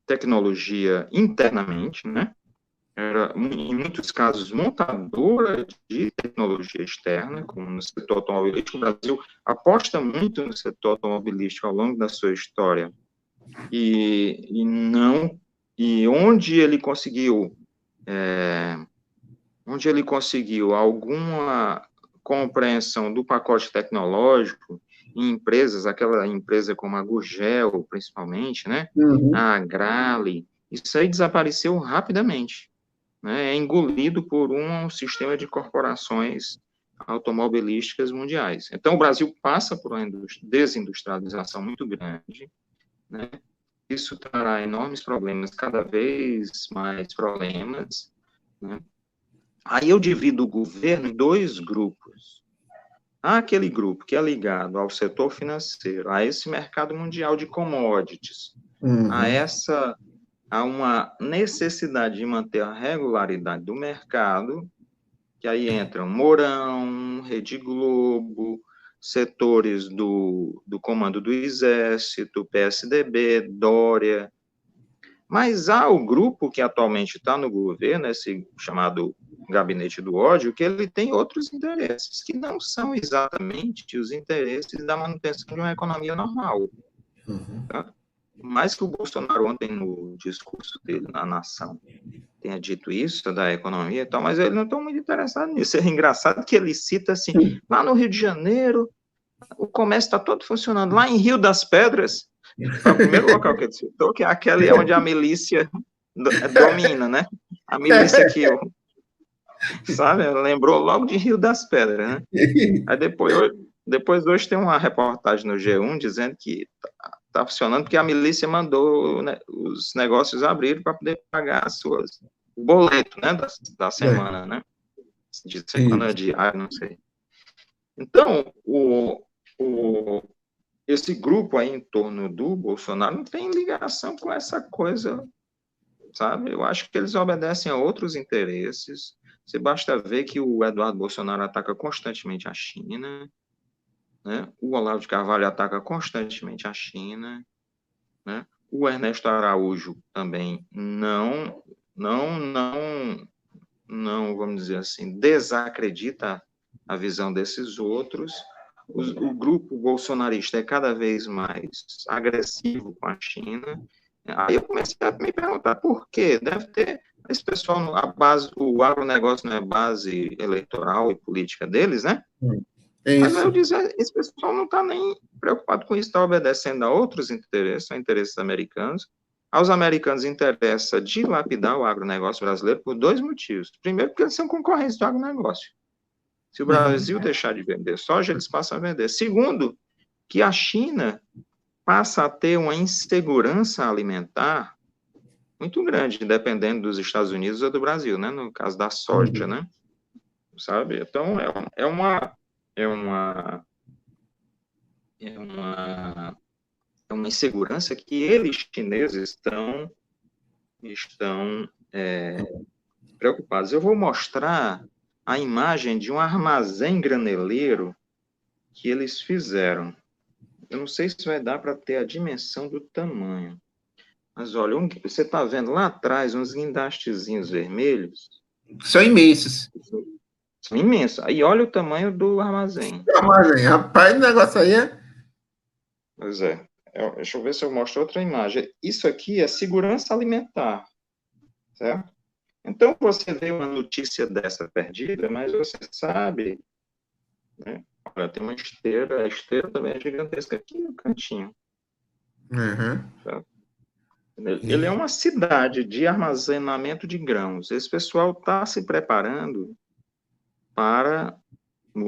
tecnologia internamente, né? era, em muitos casos, montadora de tecnologia externa, como no setor automobilístico. O Brasil aposta muito no setor automobilístico ao longo da sua história, e não, e onde ele conseguiu alguma compreensão do pacote tecnológico em empresas, aquela empresa como a Gurgel, principalmente, né, Uhum. a Agrale, isso aí desapareceu rapidamente, né, é engolido por um sistema de corporações automobilísticas mundiais. Então, o Brasil passa por uma desindustrialização muito grande, né, isso trará enormes problemas, cada vez mais problemas, né. Aí eu divido o governo em dois grupos. Há aquele grupo que é ligado ao setor financeiro, a esse mercado mundial de commodities, Uhum. a uma necessidade de manter a regularidade do mercado, que aí entram Mourão, Rede Globo, setores do Comando do Exército, PSDB, Dória. Mas há o grupo que atualmente está no governo, esse chamado Gabinete do Ódio, que ele tem outros interesses, que não são exatamente os interesses da manutenção de uma economia normal. Uhum. Tá? Mais que o Bolsonaro ontem, no discurso dele na nação, tenha dito isso da economia e tal, mas ele não está muito interessado nisso. É engraçado que ele cita assim, lá no Rio de Janeiro, o comércio está todo funcionando. Lá em Rio das Pedras, foi o primeiro local que ele citou, que é aquele onde a milícia domina, né? A milícia que, sabe, lembrou logo de Rio das Pedras, né? Aí depois hoje tem uma reportagem no G1 dizendo que tá funcionando porque a milícia mandou, né, os negócios abrir para poder pagar o boleto, né, da semana, né? De semana Isso. diária, não sei. Então, esse grupo aí em torno do Bolsonaro não tem ligação com essa coisa, sabe? Eu acho que eles obedecem a outros interesses. Você basta ver que o Eduardo Bolsonaro ataca constantemente a China, né? O Olavo de Carvalho ataca constantemente a China, né? O Ernesto Araújo também não, vamos dizer assim, desacredita a visão desses outros. O grupo bolsonarista é cada vez mais agressivo com a China. Aí eu comecei a me perguntar por quê? Deve ter esse pessoal, o agronegócio não é base eleitoral e política deles, né? Mas eu Isso. dizer, esse pessoal não está nem preocupado com isso, está obedecendo a outros interesses, a interesses americanos. Aos americanos interessa dilapidar o agronegócio brasileiro por dois motivos. Primeiro, porque eles são concorrentes do agronegócio. Se o Uhum. Brasil deixar de vender soja, eles passam a vender. Segundo, que a China passa a ter uma insegurança alimentar muito grande, dependendo dos Estados Unidos ou do Brasil, né? No caso da soja, Uhum. né? Sabe? Então, é uma, é uma, é uma insegurança que eles, chineses, estão preocupados. Eu vou mostrar a imagem de um armazém graneleiro que eles fizeram. Eu não sei se vai dar para ter a dimensão do tamanho. Mas olha, você está vendo lá atrás uns guindastezinhos vermelhos? São imensos. São imensos. Aí olha o tamanho do armazém. Armazém. Rapaz, o negócio aí é. Pois é. Deixa eu ver se eu mostro outra imagem. Isso aqui é segurança alimentar, certo? Então, você vê uma notícia dessa perdida, mas você sabe, né? Olha, tem uma esteira, a esteira também é gigantesca aqui no cantinho. Uhum. Certo? Ele é uma cidade de armazenamento de grãos. Esse pessoal está se preparando para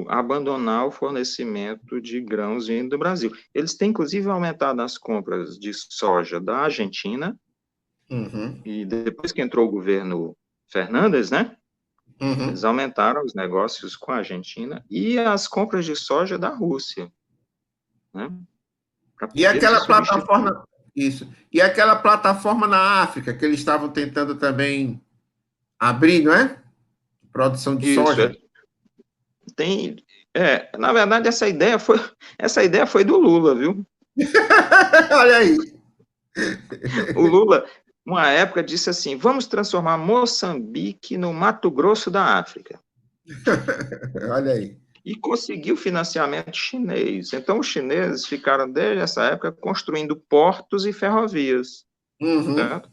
abandonar o fornecimento de grãos vindo do Brasil. Eles têm, inclusive, aumentado as compras de soja da Argentina, Uhum. e depois que entrou o governo Fernandes, né, Uhum. eles aumentaram os negócios com a Argentina e as compras de soja da Rússia, né, para E poder se aquela substituir. plataforma. Isso. E aquela plataforma na África, que eles estavam tentando também abrir, não é? Produção de Isso, soja. tem, na verdade, essa ideia foi do Lula, viu? Olha aí. O Lula, uma época, disse assim: vamos transformar Moçambique no Mato Grosso da África. Olha aí. E conseguiu financiamento chinês. Então, os chineses ficaram, desde essa época, construindo portos e ferrovias, Uhum, certo?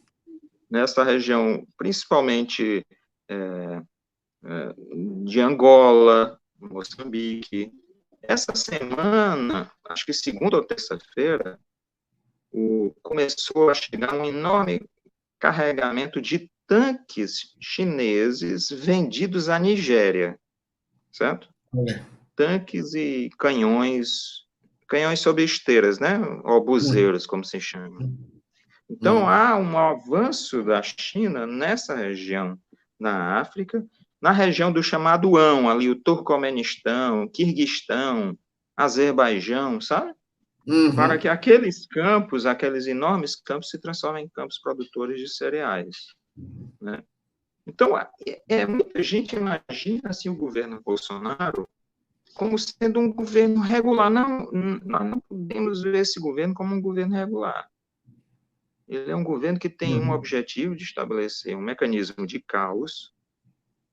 Nessa região, principalmente de Angola, Moçambique. Essa semana, acho que segunda ou terça-feira, começou a chegar um enorme carregamento de tanques chineses vendidos à Nigéria, certo? olha. Tanques e canhões sobre esteiras, né? Uhum, Obuseiros, como se chama. Então, uhum, há um avanço da China nessa região, na África, na região do chamado ão, ali o Turcomenistão, Quirguistão, Azerbaijão, sabe? Para uhum, que aqueles campos, aqueles enormes campos, se transformem em campos produtores de cereais, né? Então, muita gente imagina assim, o governo Bolsonaro como sendo um governo regular. Não, nós não podemos ver esse governo como um governo regular. Ele é um governo que tem um uhum, objetivo de estabelecer um mecanismo de caos,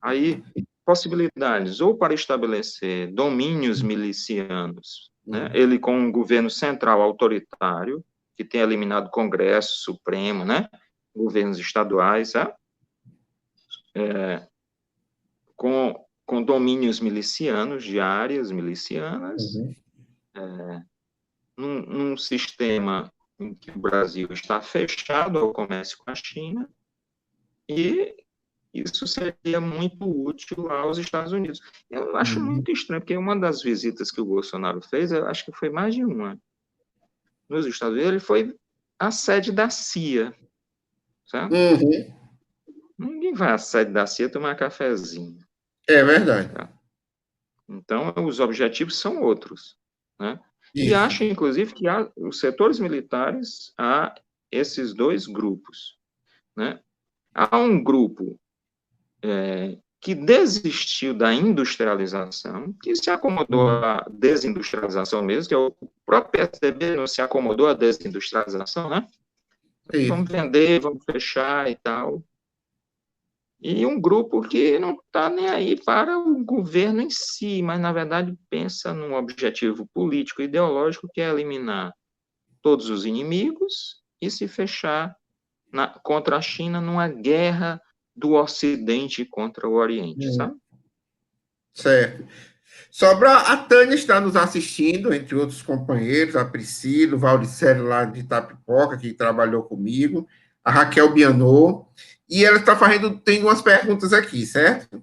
aí possibilidades ou para estabelecer domínios milicianos, né? uhum. Ele com um governo central autoritário, que tem eliminado Congresso Supremo, né? Governos estaduais, sabe? Com domínios milicianos, de áreas milicianas, Uhum. num sistema em que o Brasil está fechado ao comércio com a China, e isso seria muito útil aos Estados Unidos. Eu acho Uhum. muito estranho, porque uma das visitas que o Bolsonaro fez, eu acho que foi mais de uma, nos Estados Unidos, ele foi à sede da CIA, sabe? Uhum. Ninguém vai à sede da CIA tomar cafezinho, É verdade. tá? Então, os objetivos são outros, né? E Isso. acho, inclusive, que há, os setores militares, há esses dois grupos, né? Há um grupo que desistiu da industrialização, que se acomodou Uhum. à desindustrialização mesmo, que é o próprio PSDB não se acomodou à desindustrialização, né? Isso. Vamos vender, vamos fechar e tal. E um grupo que não está nem aí para o governo em si, mas, na verdade, pensa num objetivo político e ideológico, que é eliminar todos os inimigos e se fechar contra a China numa guerra do Ocidente contra o Oriente, Uhum. sabe? Certo. Sobra, a Tânia está nos assistindo, entre outros companheiros, a Priscila, o Valdicélio lá de Itapipoca, que trabalhou comigo, a Raquel Bianot, e ela está fazendo, tem umas perguntas aqui, certo?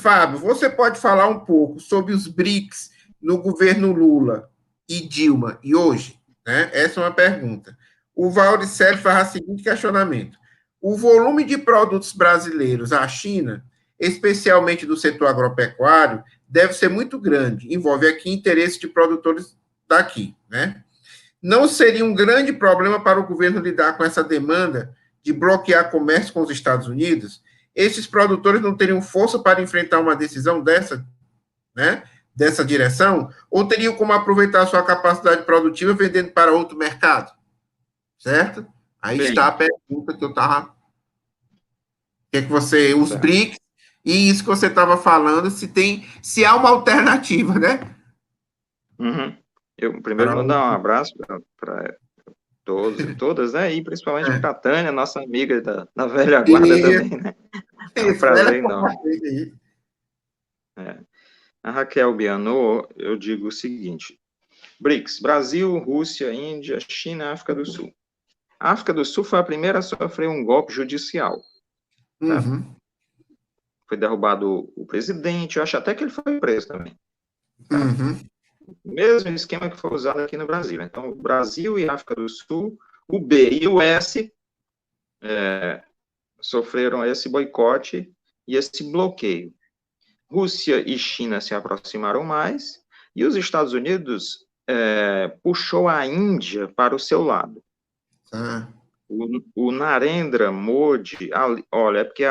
Fábio, você pode falar um pouco sobre os BRICS no governo Lula e Dilma e hoje? Né? Essa é uma pergunta. O Valdicélio faz o seguinte questionamento: o volume de produtos brasileiros à China, especialmente do setor agropecuário, deve ser muito grande. Envolve aqui interesse de produtores daqui, né? Não seria um grande problema para o governo lidar com essa demanda de bloquear comércio com os Estados Unidos? Esses produtores não teriam força para enfrentar uma decisão dessa, né, dessa direção? Ou teriam como aproveitar a sua capacidade produtiva vendendo para outro mercado? Certo? Aí está a Bem, pergunta que eu estava. O que é que você, os certo. BRICS, e isso que você estava falando, se há uma alternativa, né? Uhum. Eu primeiro Para mandar um abraço para todos e todas, né? E principalmente para a Tânia, nossa amiga da velha guarda também, né? É um isso, velha prazer enorme. aí. É. A Raquel Bianot, eu digo o seguinte: BRICS, Brasil, Rússia, Índia, China, África do Sul. A África do Sul foi a primeira a sofrer um golpe judicial, tá? Uhum, Foi derrubado o presidente, eu acho até que ele foi preso também, tá? uhum, Mesmo esquema que foi usado aqui no Brasil. Então, o Brasil e África do Sul, o B e o S sofreram esse boicote e esse bloqueio. Rússia e China se aproximaram mais, e os Estados Unidos puxou a Índia para o seu lado. tá. O Narendra Modi, olha, é porque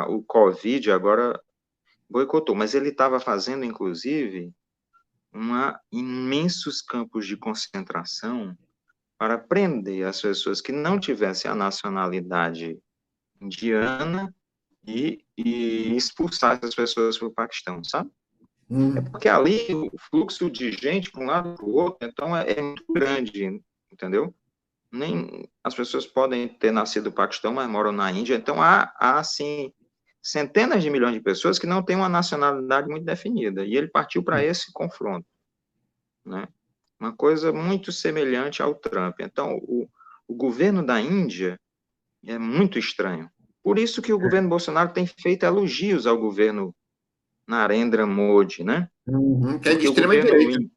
o Covid agora boicotou, mas ele estava fazendo, inclusive, imensos campos de concentração para prender as pessoas que não tivessem a nacionalidade indiana e expulsar essas pessoas para o Paquistão, sabe? É porque ali o fluxo de gente para um lado e para o outro, então é muito grande, entendeu? Nem as pessoas podem ter nascido no Paquistão, mas moram na Índia, então há assim, centenas de milhões de pessoas que não têm uma nacionalidade muito definida, e ele partiu para esse confronto, né? Uma coisa muito semelhante ao Trump. Então, o governo da Índia é muito estranho. Por isso que o governo Bolsonaro tem feito elogios ao governo Narendra Modi, né? Que é de Porque extrema direita.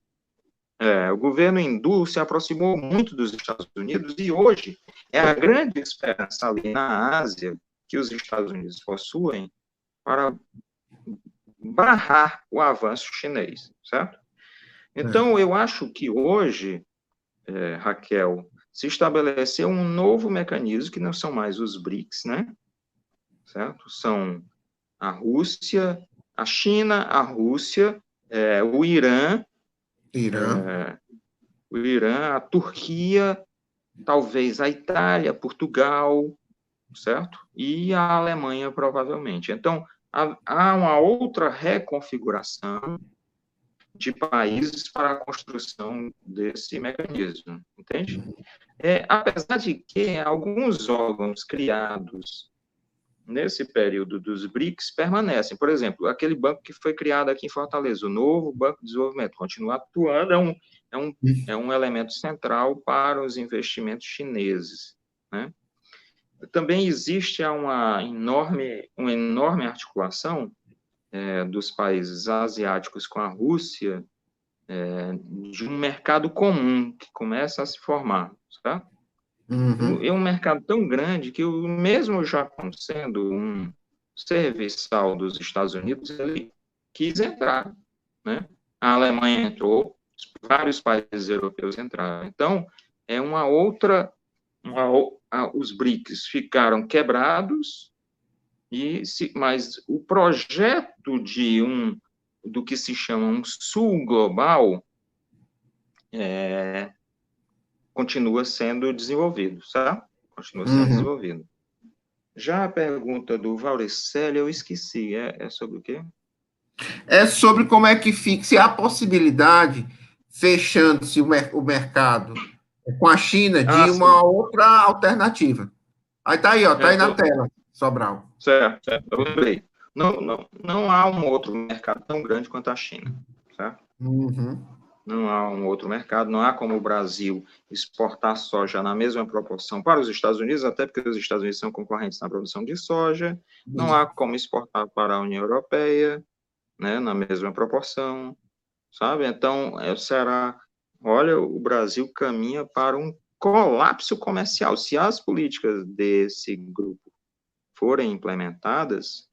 o governo hindu se aproximou muito dos Estados Unidos e hoje é a grande esperança ali na Ásia que os Estados Unidos possuem para barrar o avanço chinês, certo? Então, eu acho que hoje, Raquel, se estabeleceu um novo mecanismo, que não são mais os BRICS, né? Certo? São a Rússia, a China, a Rússia, o Irã, a Turquia, talvez a Itália, Portugal, certo? E a Alemanha, provavelmente. Então, há uma outra reconfiguração de países para a construção desse mecanismo, entende? Apesar de que alguns órgãos criados nesse período dos BRICS permanecem. Por exemplo, aquele banco que foi criado aqui em Fortaleza, o novo Banco de Desenvolvimento, continua atuando, é um elemento central para os investimentos chineses, né? Também existe uma enorme articulação dos países asiáticos com a Rússia, de um mercado comum que começa a se formar, tá? É um mercado tão grande que mesmo o Japão sendo um serviçal dos Estados Unidos, ele quis entrar, né? A Alemanha entrou, vários países europeus entraram. Então, é uma outra... os BRICS ficaram quebrados, mas o projeto do que se chama um sul global continua sendo desenvolvido, sabe? Continua sendo desenvolvido. Já a pergunta do Vauricelli, eu esqueci, é sobre o quê? É sobre como é que fica, se há possibilidade, fechando-se o mercado com a China, de uma outra alternativa. Aí tá aí, ó, tá aí na tela, Sobral. Certo, eu lembrei. Não há um outro mercado tão grande quanto a China, certo? Não há um outro mercado, não há como o Brasil exportar soja na mesma proporção para os Estados Unidos, até porque os Estados Unidos são concorrentes na produção de soja, não há como exportar para a União Europeia, né, na mesma proporção, sabe? Então, olha, o Brasil caminha para um colapso comercial. Se as políticas desse grupo forem implementadas,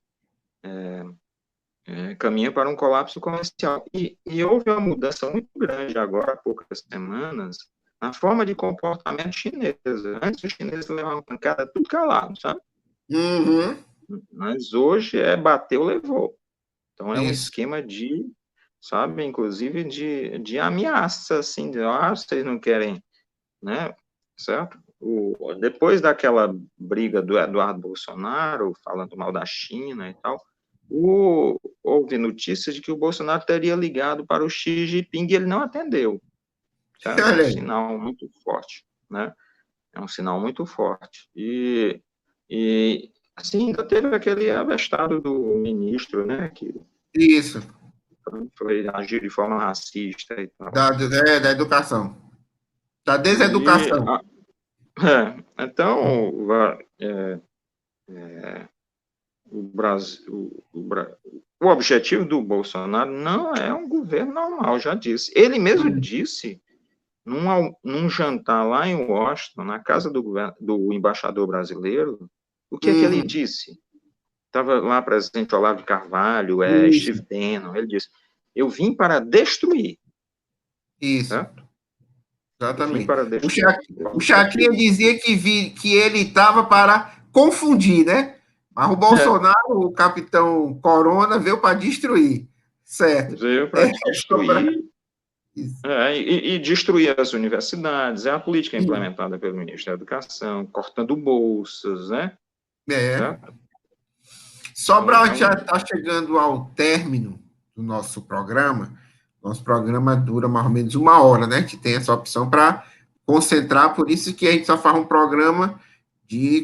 caminha para um colapso comercial. E houve uma mudança muito grande agora, há poucas semanas, na forma de comportamento chinesa. Antes os chineses levavam pancada tudo calado, sabe? Mas hoje bateu, levou. Então é um esquema de, sabe, inclusive de ameaça, assim, vocês não querem, né, certo? Depois daquela briga do Eduardo Bolsonaro, falando mal da China e tal, houve notícias de que o Bolsonaro teria ligado para o Xi Jinping e ele não atendeu. Sabe? É um sinal muito forte, né? É um sinal muito forte. E assim, ainda teve aquele abestado do ministro, né? Isso. Foi agir de forma racista e tal. Da educação. Da deseducação. Então, o Brasil, o objetivo do Bolsonaro não é um governo normal, já disse. Ele mesmo disse, num jantar lá em Washington, na casa do embaixador brasileiro, o que é que ele disse? Estava lá presente o Olavo de Carvalho, Steve Bannon, ele disse, eu vim para destruir. Isso. Certo? Exatamente. O Chacrinha dizia que ele estava para confundir, né? Mas o Bolsonaro, o capitão Corona, veio para destruir. Certo. Veio para destruir. E destruir as universidades, é a política implementada pelo ministro da Educação, cortando bolsas, né? Certo? Sobral, a gente já está chegando ao término do nosso programa. Nosso programa dura mais ou menos 1 hora, né? A gente tem essa opção para concentrar, por isso que a gente só faz um programa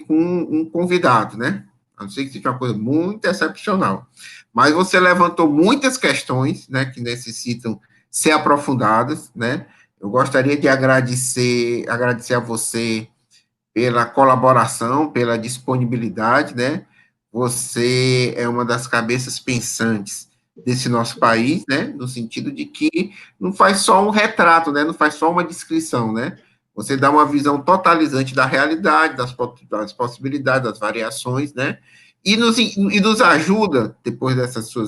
com um convidado, né? A não ser que seja uma coisa muito excepcional. Mas você levantou muitas questões, né, que necessitam ser aprofundadas, né? Eu gostaria de agradecer a você pela colaboração, pela disponibilidade, né? Você é uma das cabeças pensantes desse nosso país, né? No sentido de que não faz só um retrato, né? Não faz só uma descrição, né? Você dá uma visão totalizante da realidade, das possibilidades, das variações, né? E nos ajuda, depois dessa sua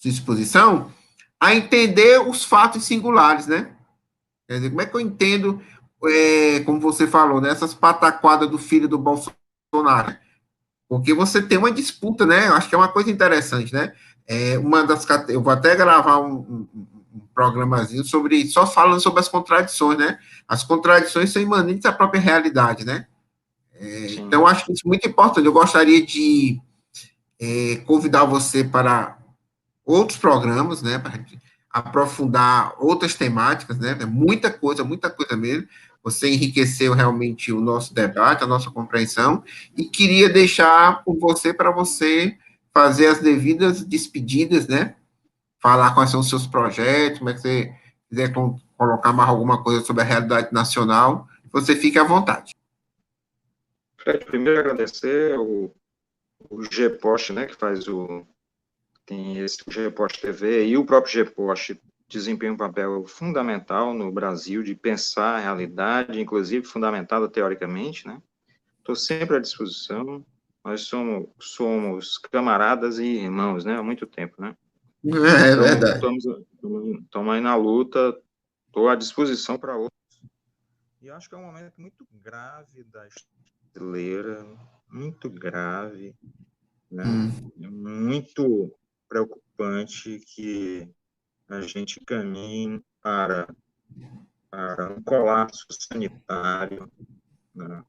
exposição, a entender os fatos singulares, né? Quer dizer, como é que eu entendo, como você falou, né, essas pataquadas do filho do Bolsonaro? Porque você tem uma disputa, né? Eu acho que é uma coisa interessante, né? Eu vou até gravar um programazinho só falando sobre as contradições, né? As contradições são imanentes à própria realidade, né? Então, eu acho que isso é muito importante. Eu gostaria de convidar você para outros programas, né? Para aprofundar outras temáticas, né? Muita coisa mesmo. Você enriqueceu realmente o nosso debate, a nossa compreensão, e queria deixar com você para você fazer as devidas despedidas, né? Falar quais são os seus projetos, como é que você quiser colocar mais alguma coisa sobre a realidade nacional, você fique à vontade. Fred, primeiro agradecer o GPost, né, que tem esse GPost TV, e o próprio GPost desempenha um papel fundamental no Brasil de pensar a realidade, inclusive fundamentada teoricamente, né? Estou sempre à disposição. Nós somos camaradas e irmãos, né? Há muito tempo, né? É verdade. Estamos aí na luta. Estou à disposição para outros. E acho que é um momento muito grave da história brasileira, muito grave, né? Muito preocupante que a gente caminhe para um colapso sanitário, né,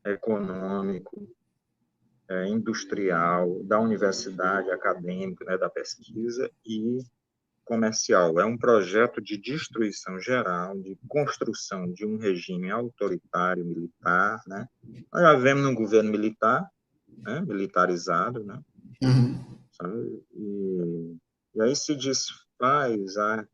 econômico, industrial, da universidade, acadêmico, né, da pesquisa e comercial. É um projeto de destruição geral, de construção de um regime autoritário militar, né? Nós já vivemos num governo militar, né, militarizado, né? Sabe? E aí se desfaz a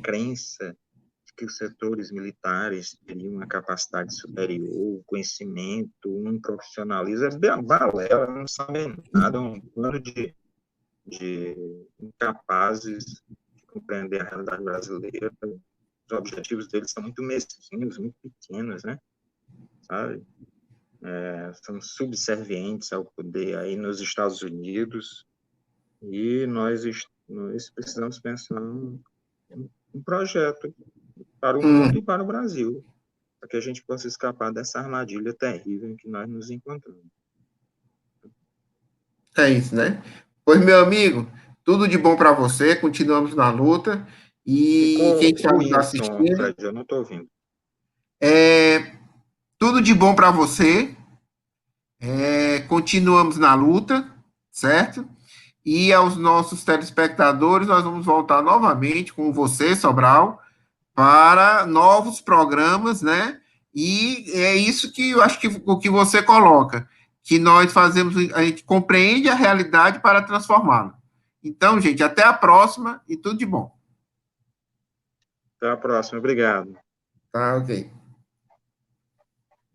crença de que os setores militares teriam uma capacidade superior, conhecimento, um profissionalismo. É bem balela, não sabem nada, é um plano de incapazes de compreender a realidade brasileira. Os objetivos deles são muito mesquinhos, muito pequenos, né? Sabe? São subservientes ao poder aí nos Estados Unidos, e nós precisamos pensar um projeto para o mundo e para o Brasil, para que a gente possa escapar dessa armadilha terrível em que nós nos encontramos. É isso, né? Pois, meu amigo, tudo de bom para você, continuamos na luta, e quem está nos assistindo... Fred, eu não estou ouvindo. Tudo de bom para você, continuamos na luta, certo? E aos nossos telespectadores, nós vamos voltar novamente com você, Sobral, para novos programas, né? E é isso que eu acho que o que você coloca, que nós fazemos, a gente compreende a realidade para transformá-la. Então, gente, até a próxima e tudo de bom. Até a próxima, obrigado. Tá, ok.